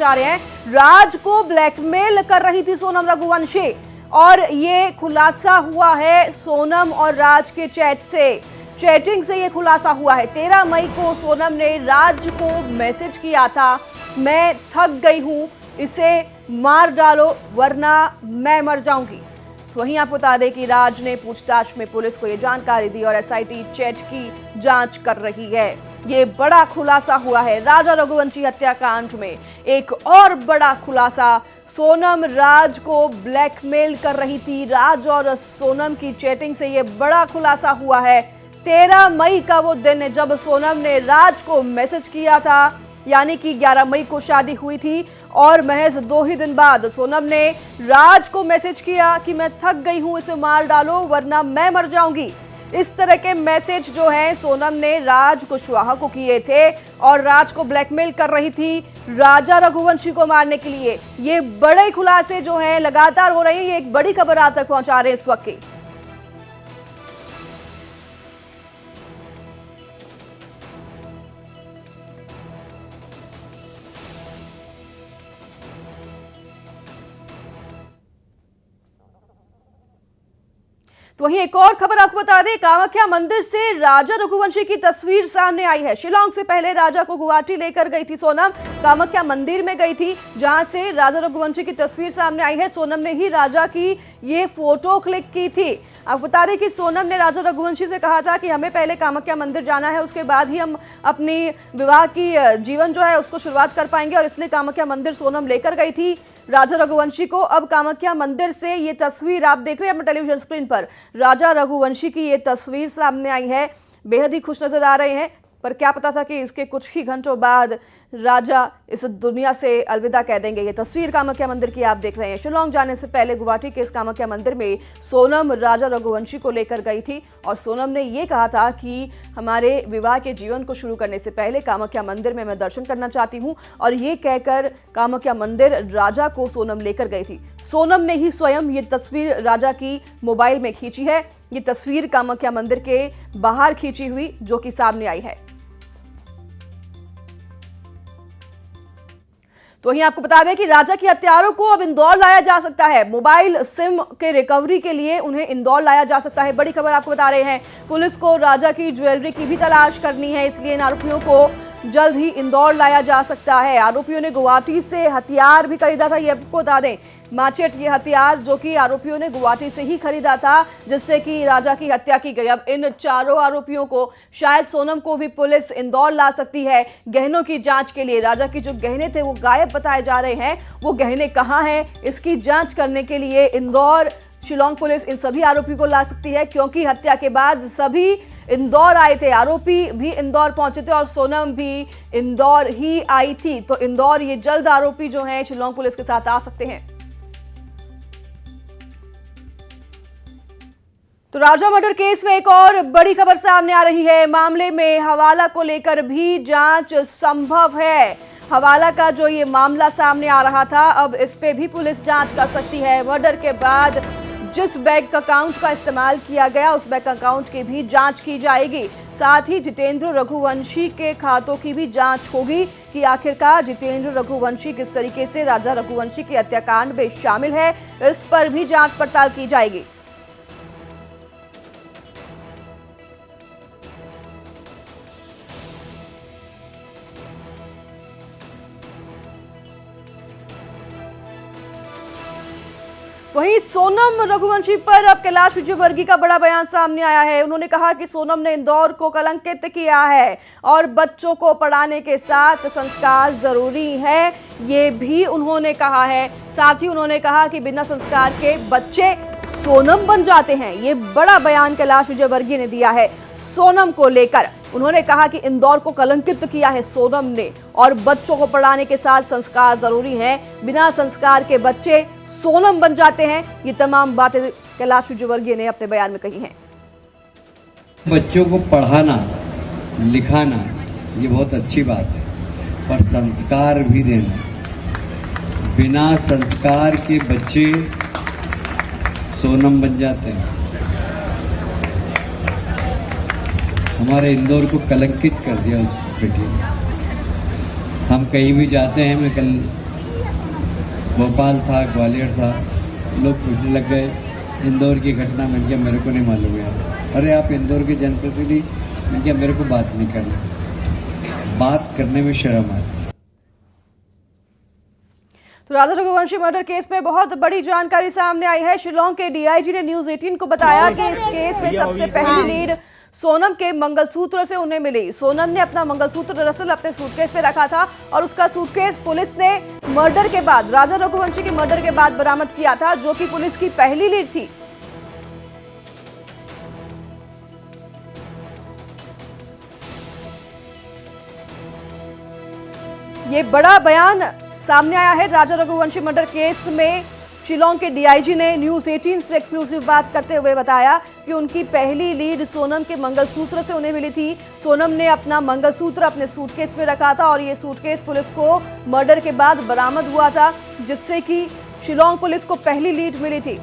पहुंचा रहे हैं। राज को ब्लैकमेल कर रही थी सोनम रघुवंशी और ये खुलासा हुआ है सोनम और राज के चैटिंग से ये खुलासा हुआ है। 13 मई को सोनम ने राज को मैसेज किया था, मैं थक गई हूं, इसे मार डालो वरना मैं मर जाऊंगी। वहीं आपको बता दें कि राज ने पूछताछ में पुलिस को यह जानकारी दी और एसआईटी चैट की जांच कर रही है। ये बड़ा खुलासा हुआ है राजा रघुवंशी हत्याकांड में। एक और बड़ा खुलासा, सोनम राज को ब्लैकमेल कर रही थी। राज और सोनम की चैटिंग से ये बड़ा खुलासा हुआ है। 13 मई का वो दिन है जब सोनम ने राज को मैसेज किया था, यानी कि 11 मई को शादी हुई थी और महज 2 ही दिन बाद सोनम ने राज को मैसेज किया कि मैं थक गई हूं, इसे मार डालो वरना मैं मर जाऊंगी। इस तरह के मैसेज जो हैं सोनम ने राज कुशवाहा को किए थे और राज को ब्लैकमेल कर रही थी राजा रघुवंशी को मारने के लिए। ये बड़े खुलासे जो हैं लगातार हो रहे हैं। ये एक बड़ी खबर आप तक पहुंचा रहे हैं इस वक्त की। तो वहीं एक और खबर आपको बता दें, कामाख्या मंदिर से राजा रघुवंशी की तस्वीर सामने आई है। शिलांग से पहले राजा को गुवाहाटी लेकर गई थी सोनम, कामाख्या मंदिर में गई थी जहां से राजा रघुवंशी की तस्वीर सामने आई है। सोनम ने ही राजा की ये फोटो क्लिक की थी। आपको बता दें कि सोनम ने राजा रघुवंशी से कहा था कि हमें पहले कामाख्या मंदिर जाना है, उसके बाद ही हम अपनी विवाह की जीवन जो है उसको शुरुआत कर पाएंगे, और इसलिए कामाख्या मंदिर सोनम लेकर गई थी राजा रघुवंशी को। अब कामाख्या मंदिर से ये तस्वीर आप देख रहे हैं अपने टेलीविजन स्क्रीन पर, राजा रघुवंशी की ये तस्वीर सामने आई है। बेहद ही खुश नजर आ रहे हैं, पर क्या पता था कि इसके कुछ ही घंटों बाद राजा इस दुनिया से अलविदा कह देंगे। ये तस्वीर कामाख्या मंदिर की आप देख रहे हैं। शिलांग जाने से पहले गुवाहाटी के इस कामाख्या मंदिर में सोनम राजा रघुवंशी को लेकर गई थी और सोनम ने ये कहा था कि हमारे विवाह के जीवन को शुरू करने से पहले कामाख्या मंदिर में मैं दर्शन करना चाहती हूँ, और ये कहकर कामाख्या मंदिर राजा को सोनम लेकर गई थी। सोनम ने ही स्वयं ये तस्वीर राजा की मोबाइल में खींची है। ये तस्वीर कामाख्या मंदिर के बाहर खींची हुई जो कि सामने आई है। तो वहीं आपको बता दें कि राजा के हत्यारों को अब इंदौर लाया जा सकता है। मोबाइल सिम के रिकवरी के लिए उन्हें इंदौर लाया जा सकता है। बड़ी खबर आपको बता रहे हैं, पुलिस को राजा की ज्वेलरी की भी तलाश करनी है, इसलिए इन आरोपियों को जल्द ही इंदौर लाया जा सकता है। आरोपियों ने गुवाहाटी से हथियार भी खरीदा था, ये आपको बता दें, माचेट ये हथियार जो कि आरोपियों ने गुवाहाटी से ही खरीदा था, जिससे कि राजा की हत्या की गई। अब इन चारों आरोपियों को, शायद सोनम को भी पुलिस इंदौर ला सकती है गहनों की जांच के लिए। राजा की जो गहने थे वो गायब बताए जा रहे हैं, वो गहने कहाँ हैं इसकी जांच करने के लिए इंदौर शिलांग पुलिस इन सभी आरोपियों को ला सकती है, क्योंकि हत्या के बाद सभी इंदौर आए थे। आरोपी भी इंदौर पहुंचे थे और सोनम भी इंदौर ही आई थी। तो इंदौर ये जल्द आरोपी जो हैं शिलांग पुलिस के साथ आ सकते हैं। तो राजा मर्डर केस में एक और बड़ी खबर सामने आ रही है। मामले में हवाला को लेकर भी जांच संभव है। हवाला का जो ये मामला सामने आ रहा था, अब इस पे भी पुलिस जांच कर सकती है। मर्डर के बाद जिस बैंक अकाउंट का इस्तेमाल किया गया उस बैंक अकाउंट की भी जांच की जाएगी। साथ ही जितेंद्र रघुवंशी के खातों की भी जांच होगी कि आखिरकार जितेंद्र रघुवंशी किस तरीके से राजा रघुवंशी के हत्याकांड में शामिल है, इस पर भी जांच पड़ताल की जाएगी। वहीं सोनम रघुवंशी पर अब कैलाश विजयवर्गीय का बड़ा बयान सामने आया है। उन्होंने कहा कि सोनम ने इंदौर को कलंकित किया है और बच्चों को पढ़ाने के साथ संस्कार जरूरी है, ये भी उन्होंने कहा है। साथ ही उन्होंने कहा कि बिना संस्कार के बच्चे सोनम बन जाते हैं। ये बड़ा बयान कैलाश विजयवर्गीय ने दिया है सोनम को लेकर। उन्होंने कहा कि इंदौर को कलंकित किया है सोनम ने और बच्चों को पढ़ाने के साथ संस्कार जरूरी हैं, बिना संस्कार के बच्चे सोनम बन जाते हैं। ये तमाम बातें कैलाश विजयवर्गीय ने अपने बयान में कही हैं। बच्चों को पढ़ाना लिखाना ये बहुत अच्छी बात है, पर संस्कार भी देना। बिना संस्कार के बच्चे सोनम बन जाते हैं। हमारे इंदौर को कलंकित कर दिया उस बेटी ने। हम कहीं भी जाते हैं, मैं कल भोपाल था, ग्वालियर था, लोग पूछने लग गए इंदौर की घटना। मैंने कहा मेरे को नहीं मालूम है। अरे आप इंदौर के जनप्रतिनिधि? मैंने कहा मेरे को बात नहीं करनी, बात करने में शर्म आती। तो राजा रघुवंशी मर्डर केस में बहुत बड़ी जानकारी सामने आई है। शिलोंग के डीआईजी ने न्यूज 18 को बताया कि इस केस में सबसे पहली लीड सोनम के मंगलसूत्र से उन्हें मिली। सोनम ने अपना मंगलसूत्र दरअसल अपने सूटकेस में रखा था और उसका सूटकेस पुलिस ने मर्डर के बाद, राजा रघुवंशी के मर्डर के बाद बरामद किया था, जो कि पुलिस की पहली लीड थी। ये बड़ा बयान सामने आया है राजा रघुवंशी मर्डर केस में। शिलोंग के डीआईजी ने न्यूज 18 से एक्सक्लूसिव बात करते हुए बताया कि उनकी पहली लीड सोनम के मंगलसूत्र से उन्हें मिली थी। सोनम ने अपना मंगलसूत्र अपने सूटकेस में रखा था और ये सूटकेस पुलिस को मर्डर के बाद बरामद हुआ था, जिससे कि शिलोंग पुलिस को पहली लीड मिली थी।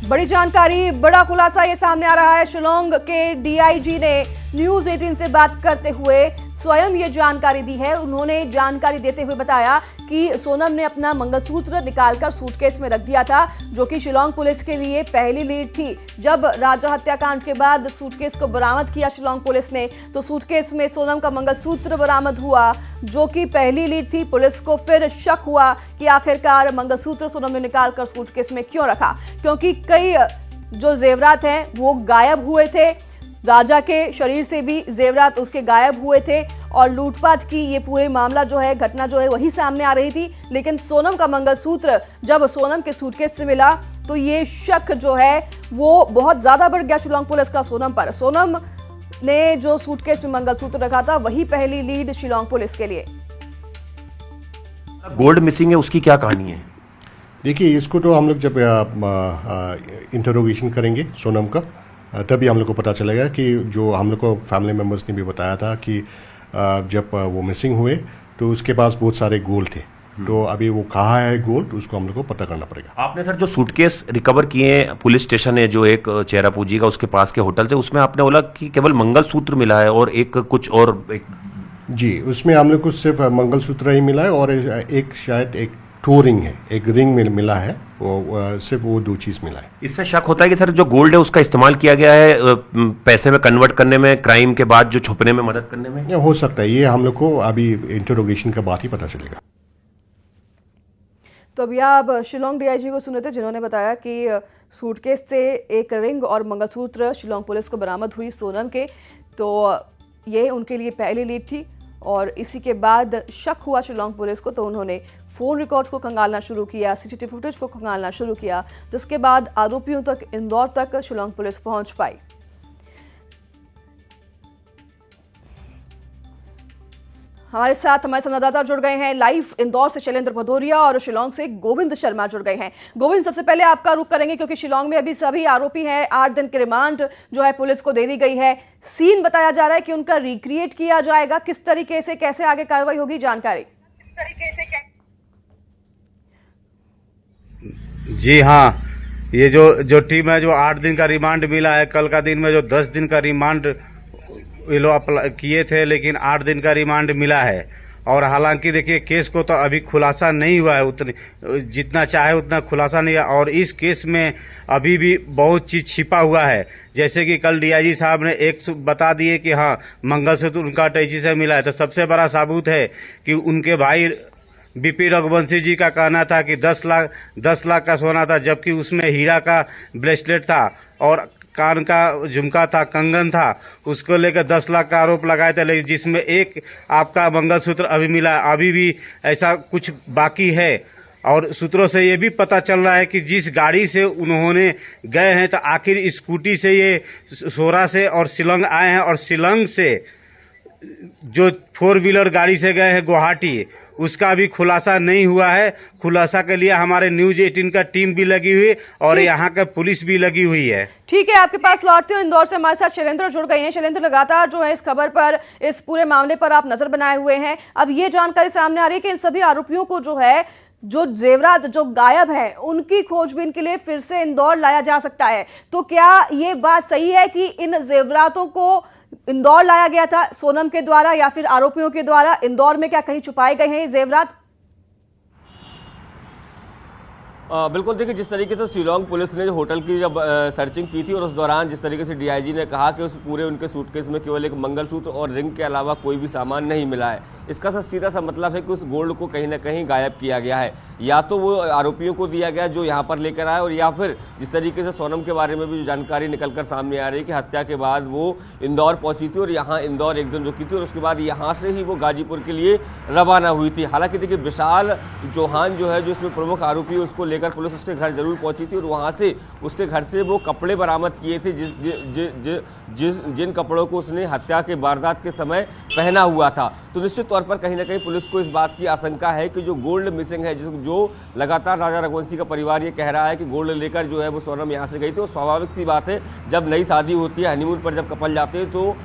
बड़ी जानकारी, बड़ा खुलासा ये सामने आ रहा है। शिलोंग के डीआईजी ने न्यूज 18 से बात करते हुए स्वयं ये जानकारी दी है। उन्होंने जानकारी देते हुए बताया कि सोनम ने अपना मंगलसूत्र निकालकर सूटकेस में रख दिया था, जो कि शिलोंग पुलिस के लिए पहली लीड थी। जब राजा हत्याकांड के बाद सूटकेस को बरामद किया शिलोंग पुलिस ने, तो सूटकेस में सोनम का मंगलसूत्र बरामद हुआ, जो कि पहली लीड थी। पुलिस को फिर शक हुआ कि आखिरकार मंगलसूत्र सोनम ने निकालकर सूटकेस में क्यों रखा, क्योंकि कई जो जेवरात हैं वो गायब हुए थे। राजा के शरीर से भी जेवरात उसके गायब हुए थे और लूटपाट की ये पूरे मामला जो है, घटना जो है वही सामने आ रही थी। लेकिन सोनम का मंगलसूत्र जब सोनम के सूटकेस से मिला तो ये शक जो है वो बहुत ज्यादा बढ़ गया शिलोंग पुलिस का सोनम पर। सोनम ने जो सूटकेस में मंगलसूत्र रखा था वही पहली लीड शिलोंग पुलिस के लिए। गोल्ड मिसिंग है, उसकी क्या कहानी है? देखिए, इसको तो हम लोग जब इंटरोगेशन करेंगे सोनम का, तभी हम लोग को पता चलेगा कि जो हम लोग को फैमिली मेम्बर्स ने भी बताया था कि जब वो मिसिंग हुए तो उसके पास बहुत सारे गोल्ड थे। तो अभी वो कहाँ है गोल्ड, उसको हम लोग को पता करना पड़ेगा। आपने सर जो सूटकेस रिकवर किए हैं पुलिस स्टेशन है जो एक चेरापूंजी का उसके पास के होटल से, उसमें आपने बोला कि केवल मंगलसूत्र मिला है और एक कुछ और जी, उसमें हम लोग को सिर्फ मंगलसूत्र ही मिला है और एक शायद एक टो रिंग है, एक रिंग मिला है, वो सिर्फ वो दो चीज़ मिला है। इससे शक होता है कि सर जो गोल्ड है उसका इस्तेमाल किया गया है पैसे में कन्वर्ट करने में, क्राइम के बाद जो छुपने में मदद करने में। हो सकता है, ये हम लोग को अभी इंटरोगेशन के बाद ही पता चलेगा। तो अभी आप शिलोंग डीआईजी को सुने थे, जिन्होंने बताया कि सूटकेस से एक रिंग और मंगलसूत्र शिलोंग पुलिस को बरामद हुई सोनम के, तो ये उनके लिए पहली लीड थी। और इसी के बाद शक हुआ शिलोंग पुलिस को, तो उन्होंने फ़ोन रिकॉर्ड्स को खंगालना शुरू किया, सीसीटीवी फुटेज को खंगालना शुरू किया, जिसके बाद आरोपियों तक, इंदौर तक शिलोंग पुलिस पहुंच पाई। हमारे साथ हमारे संवाददाता जुड़ गए हैं लाइव इंदौर से, शैलेंद्र भदौरिया, और शिलोंग से गोविंद शर्मा जुड़ गए हैं। गोविंद, सबसे पहले आपका रुख करेंगे क्योंकि शिलोंग में अभी सभी आरोपी हैं, 8 दिन की रिमांड जो है पुलिस को दे दी गई है। सीन बताया जा रहा है कि उनका रिक्रिएट किया जाएगा, किस तरीके से, कैसे आगे कार्रवाई होगी, जानकारी? जी हाँ, ये जो टीम है, जो 8 दिन का रिमांड मिला है, कल का दिन में जो 10 दिन का रिमांड ये लोग किए थे, लेकिन 8 दिन का रिमांड मिला है। और हालांकि देखिए, केस को तो अभी खुलासा नहीं हुआ है, उतनी जितना चाहे उतना खुलासा नहीं है। और इस केस में अभी भी बहुत चीज छिपा हुआ है, जैसे कि कल डीआईजी साहब ने एक बता दिए कि हाँ मंगलसूत्र उनका अटैची से मिला है, तो सबसे बड़ा सबूत है कि उनके भाई बीपी रघुवंशी जी का कहना था कि 10 लाख का सोना था, जबकि उसमें हीरा का ब्रेसलेट था और कान का झुमका था, कंगन था, उसको लेकर 10 लाख का आरोप लगाए थे, लेकिन जिसमें एक आपका मंगलसूत्र अभी मिला। अभी भी ऐसा कुछ बाकी है। और सूत्रों से ये भी पता चल रहा है कि जिस गाड़ी से उन्होंने गए हैं, तो आखिर स्कूटी से ये सोरा से और शिलोंग आए हैं, और शिलोंग से जो 4 व्हीलर गाड़ी से गए हैं गुवाहाटी, उसका भी खुलासा नहीं हुआ है। खुलासा के लिए हमारे न्यूज 18 का टीम भी लगी हुई और यहाँ का पुलिस भी लगी हुई है। ठीक है, आपके पास लौटते हो। इंदौर से हमारे साथ शैलेंद्र जुड़ गए हैं। शैलेंद्र, लगातार जो है इस खबर पर, इस पूरे मामले पर आप नजर बनाए हुए हैं। अब ये जानकारी सामने आ रही है कि इन सभी आरोपियों को जो है, जो जेवरात जो गायब है, उनकी खोजबीन के लिए फिर से इंदौर लाया जा सकता है। तो क्या ये बात सही है कि इन जेवरातों को इंदौर लाया गया था सोनम के द्वारा या फिर आरोपियों के द्वारा? इंदौर में क्या कहीं छुपाए गए हैं ये जेवरात? बिल्कुल, देखिए जिस तरीके से शिलोंग पुलिस ने होटल की जब सर्चिंग की थी और उस दौरान जिस तरीके से डीआईजी ने कहा कि उस पूरे उनके सूटकेस में केवल एक मंगलसूत्र और रिंग के अलावा कोई भी सामान नहीं मिला है, इसका सीधा सा मतलब है कि उस गोल्ड को कहीं ना कहीं गायब किया गया है। या तो वो आरोपियों को दिया गया जो यहाँ पर लेकर आए, और या फिर जिस तरीके से सोनम के बारे में भी जो जानकारी निकलकर सामने आ रही है कि हत्या के बाद वो इंदौर पहुंची थी और यहाँ इंदौर एक दिन रुकी थी और उसके बाद यहाँ से ही वो गाजीपुर के लिए रवाना हुई थी। हालांकि देखिए विशाल चौहान जो है, जो इसमें प्रमुख आरोपी, उसको लेकर पुलिस उसके घर जरूर पहुंची थी और वहाँ से उसके घर से वो कपड़े बरामद किए थे जिन कपड़ों को उसने हत्या के वारदात के समय पहना हुआ था। तो निश्चित तौर पर कहीं ना कहीं पुलिस को इस बात की आशंका है कि जो गोल्ड मिसिंग है, जो लगातार राजा रघुवंशी का परिवार ये कह रहा है कि गोल्ड लेकर जो है वो सोनम यहाँ से गई थी। और स्वाभाविक सी बात है, जब नई शादी होती है, हनीमून पर जब कपल जाते हैं तो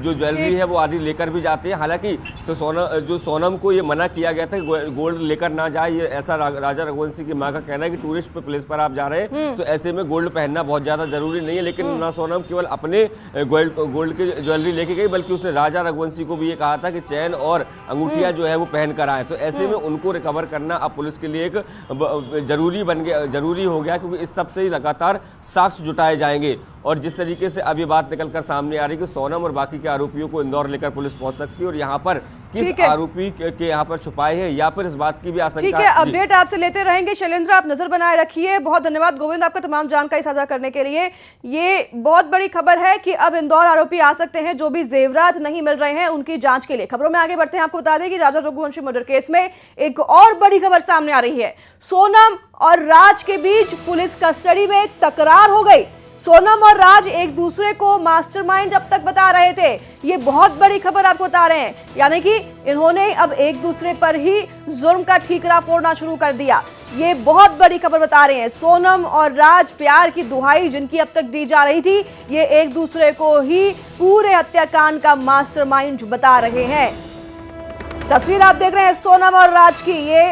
जो ज्वेलरी है वो आदि लेकर भी जाते हैं। हालांकि सोनम को ये मना किया गया था कि गोल्ड लेकर ना जाए, ये ऐसा राजा रघुवंशी की माँ का कहना है कि टूरिस्ट प्लेस पर आप जा रहे हैं तो ऐसे में गोल्ड पहनना बहुत ज्यादा जरूरी नहीं है। लेकिन ना सोनम केवल अपने गोल्ड की ज्वेलरी लेके गई, बल्कि उसने राजा रघुवंशी को भी ये कहा था कि चैन और अंगूठियां जो है वो पहन कर आए। तो ऐसे में उनको रिकवर करना अब पुलिस के लिए एक जरूरी हो गया, क्योंकि इस सब से ही लगातार साक्ष्य जुटाए जाएंगे। और जिस तरीके से अब ये बात निकलकर सामने आ रही है कि सोनम और बाकी के आरोपियों को इंदौर लेकर पुलिस पहुंच सकती है और यहाँ पर किस आरोपी के यहाँ पर छुपाए हैं या फिर इस बात की भी आशंका। ठीक है, अपडेट आपसे लेते रहेंगे। शैलेंद्र, आप नजर बनाए रखिए। बहुत धन्यवाद गोविंद आपका तमाम जानकारी साझा करने के लिए। ये बहुत बड़ी खबर है कि अब इंदौर आरोपी आ सकते हैं, जो भी जेवरात नहीं मिल रहे हैं उनकी जांच के लिए। खबरों में आगे बढ़ते हैं, आपको बता दें कि राजा रघुवंशी मर्डर केस में एक और बड़ी खबर सामने आ रही है। सोनम और राज के बीच पुलिस कस्टडी में तकरार हो गई। सोनम और राज एक दूसरे को मास्टरमाइंड अब तक बता रहे थे। ये बहुत बड़ी खबर आपको बता रहे हैं, यानी कि इन्होंने अब एक दूसरे पर ही जुर्म का ठीकरा फोड़ना शुरू कर दिया। ये बहुत बड़ी खबर बता रहे हैं। सोनम और राज प्यार की दुहाई जिनकी अब तक दी जा रही थी, ये एक दूसरे को ही पूरे हत्याकांड का मास्टरमाइंड बता रहे हैं। तस्वीर आप देख रहे हैं सोनम और राज की, ये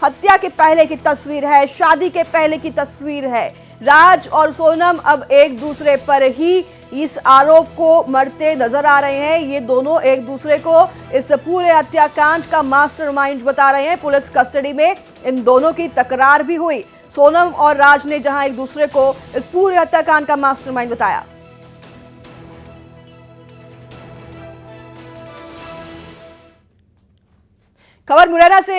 हत्या के पहले की तस्वीर है, शादी के पहले की तस्वीर है। राज और सोनम अब एक दूसरे पर ही इस आरोप को मरते नजर आ रहे हैं। ये दोनों एक दूसरे को इस पूरे हत्याकांड का मास्टरमाइंड बता रहे हैं। पुलिस कस्टडी में इन दोनों की तकरार भी हुई। सोनम और राज ने जहां एक दूसरे को इस पूरे हत्याकांड का मास्टरमाइंड बताया। खबर मुरैना से